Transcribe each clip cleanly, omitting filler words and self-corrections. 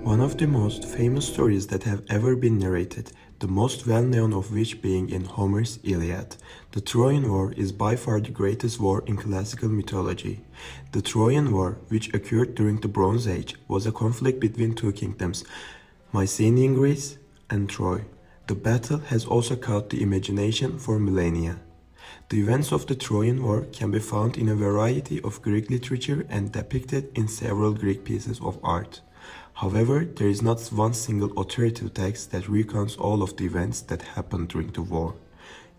One of the most famous stories that have ever been narrated, the most well-known of which being in Homer's Iliad. The Trojan War is by far the greatest war in classical mythology. The Trojan War, which occurred during the Bronze Age, was a conflict between two kingdoms, Mycenaean Greece and Troy. The battle has also caught the imagination for millennia. The events of the Trojan War can be found in a variety of Greek literature and depicted in several Greek pieces of art. However, there is not one single authoritative text that recounts all of the events that happened during the war.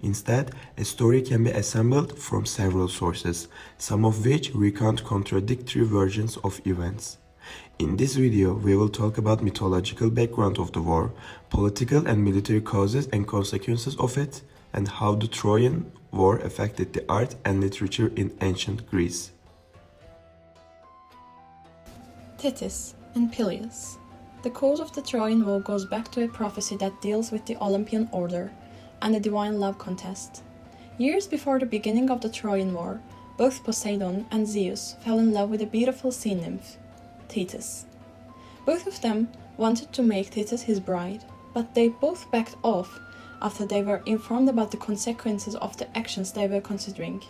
Instead, a story can be assembled from several sources, some of which recount contradictory versions of events. In this video, we will talk about mythological background of the war, political and military causes and consequences of it, and how the Trojan War affected the art and literature in ancient Greece. Thetis and Peleus. The cause of the Trojan War goes back to a prophecy that deals with the Olympian order and the divine love contest. Years before the beginning of the Trojan War, both Poseidon and Zeus fell in love with a beautiful sea nymph, Thetis. Both of them wanted to make Thetis his bride, but they both backed off after they were informed about the consequences of the actions they were considering.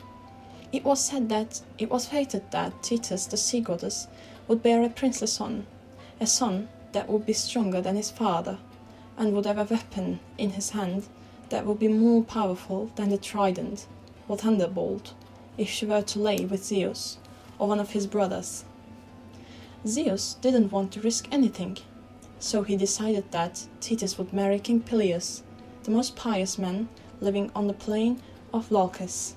It was said that it was fated that Thetis, the sea goddess, would bear a princely son, a son that would be stronger than his father, and would have a weapon in his hand that would be more powerful than the trident or thunderbolt if she were to lay with Zeus or one of his brothers. Zeus didn't want to risk anything, so he decided that Thetis would marry King Peleus, the most pious man living on the plain of Leucas.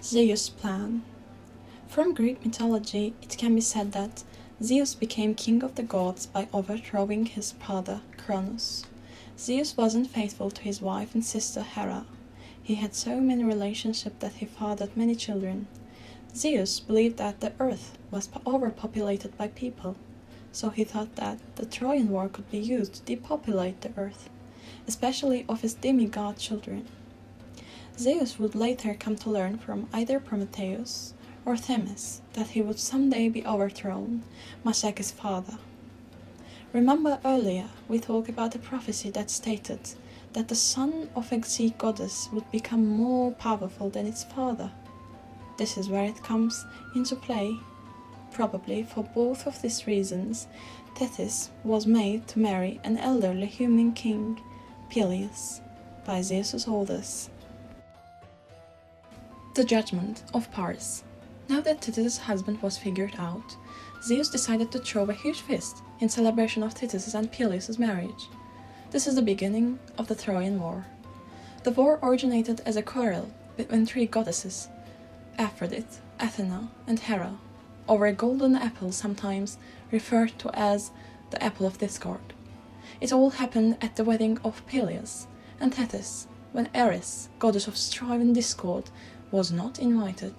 Zeus' plan. From Greek mythology, it can be said that Zeus became king of the gods by overthrowing his father Cronus. Zeus wasn't faithful to his wife and sister Hera. He had so many relationships that he fathered many children. Zeus believed that the earth was overpopulated by people, so he thought that the Trojan War could be used to depopulate the earth, especially of his demigod children. Zeus would later come to learn from either Prometheus or Themis that he would someday be overthrown, much like his father. Remember earlier we talked about a prophecy that stated that the son of a sea goddess would become more powerful than its father. This is where it comes into play. Probably for both of these reasons, Thetis was made to marry an elderly human king, Peleus, by Zeus's orders. The judgment of Paris. Now that Thetis' husband was figured out, Zeus decided to throw a huge feast in celebration of Thetis' and Peleus' marriage. This is the beginning of the Trojan War. The war originated as a quarrel between three goddesses, Aphrodite, Athena, and Hera, over a golden apple sometimes referred to as the apple of discord. It all happened at the wedding of Peleus and Thetis, when Eris, goddess of strife and discord, was not invited.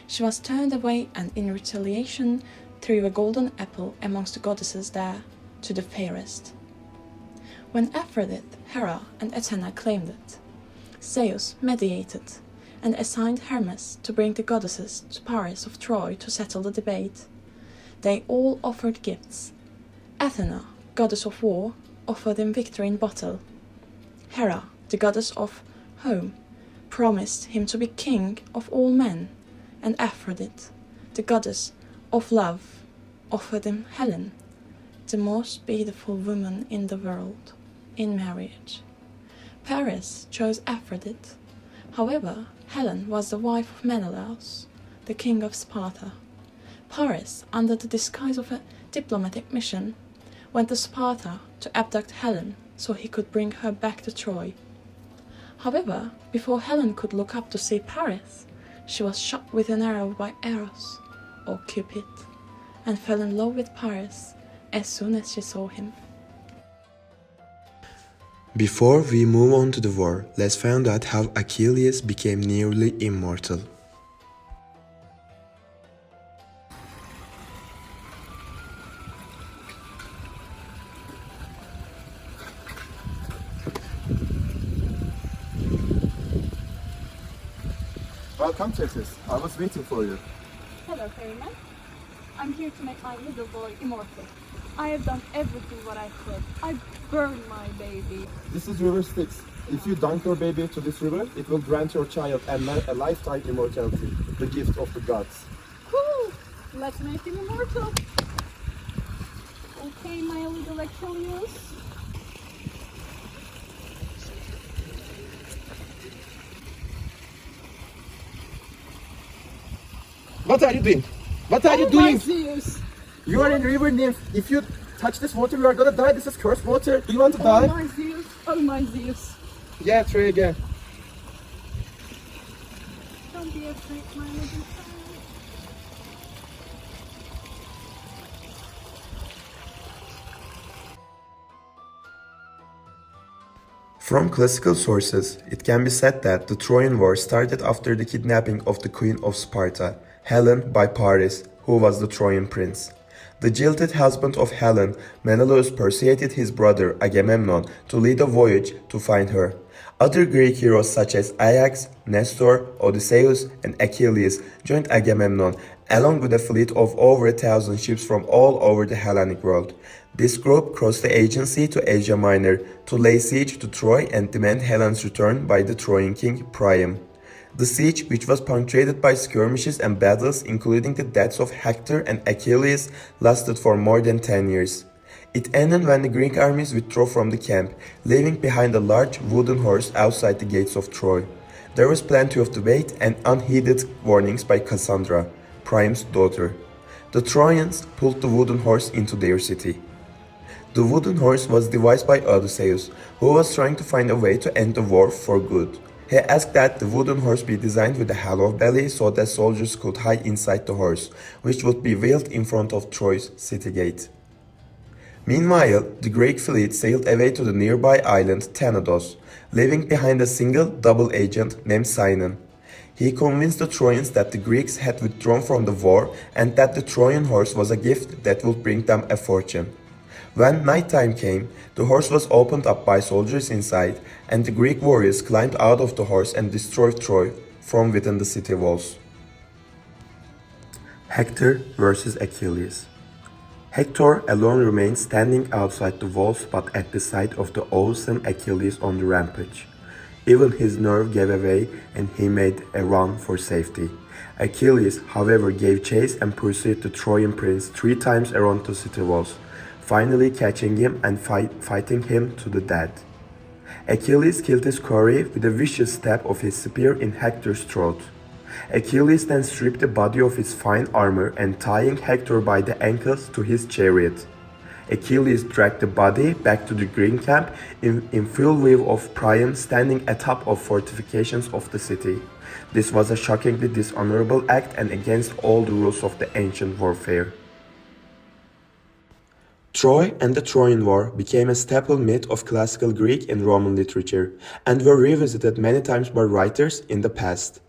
She was turned away and in retaliation threw a golden apple amongst the goddesses there to the fairest. When Aphrodite, Hera, and Athena claimed it, Zeus mediated and assigned Hermes to bring the goddesses to Paris of Troy to settle the debate. They all offered gifts. Athena, goddess of war, offered him victory in battle. Hera, the goddess of home, promised him to be king of all men, and Aphrodite, the goddess of love, offered him Helen, the most beautiful woman in the world, in marriage. Paris chose Aphrodite. However, Helen was the wife of Menelaus, the king of Sparta. Paris, under the disguise of a diplomatic mission, went to Sparta to abduct Helen so he could bring her back to Troy. However, before Helen could look up to see Paris, she was shot with an arrow by Eros, or Cupid, and fell in love with Paris as soon as she saw him. Before we move on to the war, let's find out how Achilles became nearly immortal. Welcome, Thetis. I was waiting for you. Hello, Ferryman. I'm here to make my little boy immortal. I have done everything what I could. I burned my baby. This is river Styx. If you dunk your baby into this river, it will grant your child a lifetime immortality, the gift of the gods. Cool! Let's make him immortal. Okay, my little Achilles. What are you doing? What are you My doing? Zeus! You are a river nymph. If you touch this water, you are gonna die. This is cursed water. Do you want to Oh die? my Zeus! Oh my Zeus! Yeah, try again. Don't be afraid, my little child. From classical sources, it can be said that the Trojan War started after the kidnapping of the Queen of Sparta, Helen, by Paris, who was the Trojan prince. The jilted husband of Helen, Menelaus, persuaded his brother Agamemnon to lead a voyage to find her. Other Greek heroes such as Ajax, Nestor, Odysseus, and Achilles joined Agamemnon, along with a fleet of over 1,000 ships from all over the Hellenic world. This group crossed the Aegean Sea to Asia Minor to lay siege to Troy and demand Helen's return by the Trojan king Priam. The siege, which was punctuated by skirmishes and battles including the deaths of Hector and Achilles, lasted for more than 10 years. It ended when the Greek armies withdrew from the camp, leaving behind a large wooden horse outside the gates of Troy. There was plenty of debate and unheeded warnings by Cassandra, Priam's daughter. The Trojans pulled the wooden horse into their city. The wooden horse was devised by Odysseus, who was trying to find a way to end the war for good. He asked that the wooden horse be designed with a hollow belly so that soldiers could hide inside the horse, which would be wheeled in front of Troy's city gate. Meanwhile, the Greek fleet sailed away to the nearby island Tenedos, leaving behind a single double agent named Sinon. He convinced the Trojans that the Greeks had withdrawn from the war and that the Trojan horse was a gift that would bring them a fortune. When nighttime came, the horse was opened up by soldiers inside, and the Greek warriors climbed out of the horse and destroyed Troy from within the city walls. Hector versus Achilles. Hector alone remained standing outside the walls but at the sight of the awesome Achilles on the rampage. Even his nerve gave away and he made a run for safety. Achilles, however, gave chase and pursued the Trojan prince 3 times around the city walls, finally catching him and fighting him to the death. Achilles killed his quarry with a vicious stab of his spear in Hector's throat. Achilles then stripped the body of his fine armor and tying Hector by the ankles to his chariot. Achilles dragged the body back to the Greek camp in full view of Priam standing atop of fortifications of the city. This was a shockingly dishonorable act and against all the rules of the ancient warfare. Troy and the Trojan War became a staple myth of classical Greek and Roman literature and were revisited many times by writers in the past.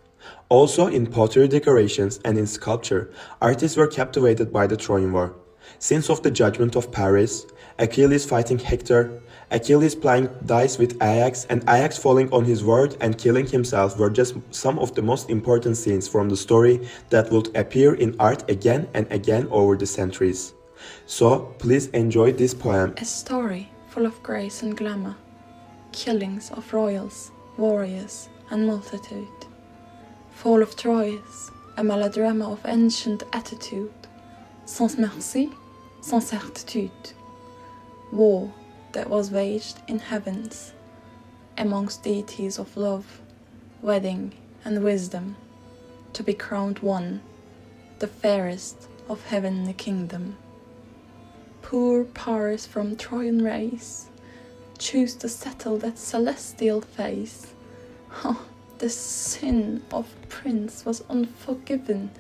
Also, in pottery decorations and in sculpture, artists were captivated by the Trojan War. Scenes of the judgment of Paris, Achilles fighting Hector, Achilles playing dice with Ajax, and Ajax falling on his word and killing himself were just some of the most important scenes from the story that would appear in art again and again over the centuries. So, please enjoy this poem. A story full of grace and glamour, killings of royals, warriors, and multitude. Fall of Troyes, a melodrama of ancient attitude, sans merci, sans certitude. War that was waged in heavens, amongst deities of love, wedding, and wisdom, to be crowned one, the fairest of heavenly kingdom. Poor Paris from Trojan race, choose to settle that celestial face. Oh, the sin of prince was unforgiven,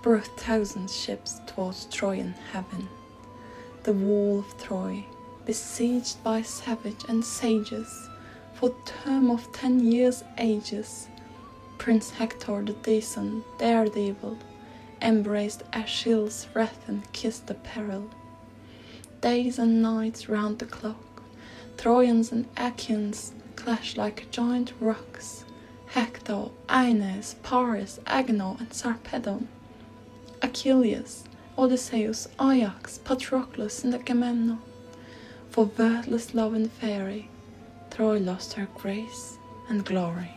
brought 1,000 ships towards Trojan heaven. The wall of Troy, besieged by savage and sages, for term of 10 years ages, Prince Hector the decent daredevil embraced Achilles' wrath and kissed the peril. Days and nights round the clock, Trojans and Achaeans clash like giant rocks. Hector, Aeneas, Paris, Agenor, and Sarpedon. Achilles, Odysseus, Ajax, Patroclus, and Agamemnon. For wordless love and fairy, Troy lost her grace and glory.